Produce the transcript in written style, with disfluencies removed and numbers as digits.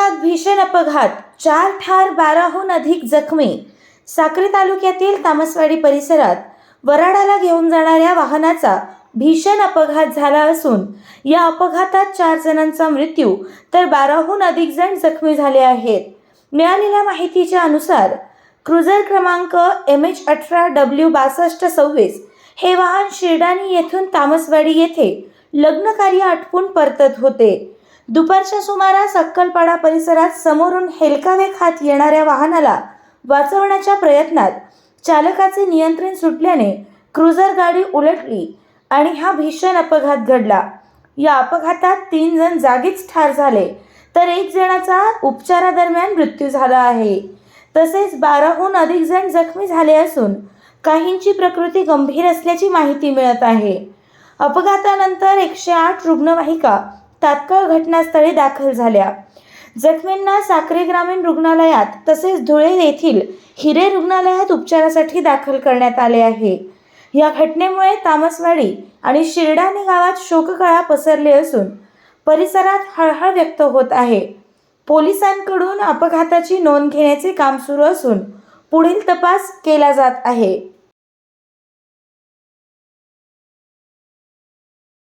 अपघात, भीषण अपघात, 4 ठार, 12हून अधिक जखमी. साक्री तालुक्यातील तामसवाडी परिसरात वऱ्हाडाला घेऊन जाणाऱ्या वाहनाचा भीषण अपघात झाला असून या अपघातात 4 जणांचा मृत्यू तर 12हून अधिक जण जखमी झाले आहेत. मिळालेल्या माहितीच्या अनुसार क्रुझर क्रमांक MH18W6226 हे वाहन शिरडाणी येथून तामसवाडी येथे लग्न कार्य आटपून परतत होते. दुपारच्या सुमारास अक्कलपाडा परिसरात समोरून हेलकावे खात येणाऱ्या वाहनाला वाचवण्याच्या प्रयत्नात चालकाचे नियंत्रण सुटल्याने क्रुझर गाडी उलटली आणि हा भीषण अपघात घडला. या अपघातात 3 जण जागीच ठार झाले तर 1 जणाचा उपचारादरम्यान मृत्यू झाला आहे. तसेच 12हून अधिक जण जखमी झाले असून काहींची प्रकृती गंभीर असल्याची माहिती मिळत आहे. अपघातानंतर 108 रुग्णवाहिका तात्काळ घटनास्थळी दाखल झाल्या. जखमींना साक्री ग्रामीण रुग्णालयात तसेच धुळे येथील हिरे रुग्णालयात उपचारासाठी दाखल करण्यात आले आहे. या घटनेमुळे तामसवाडी आणि शिरडाणी गावात शोककळा पसरली असून परिसरात हळहळ व्यक्त होत आहे. पोलिसांकडून अपघाताची नोंद घेण्याचे काम सुरू असून पुढील तपास केला जात आहे.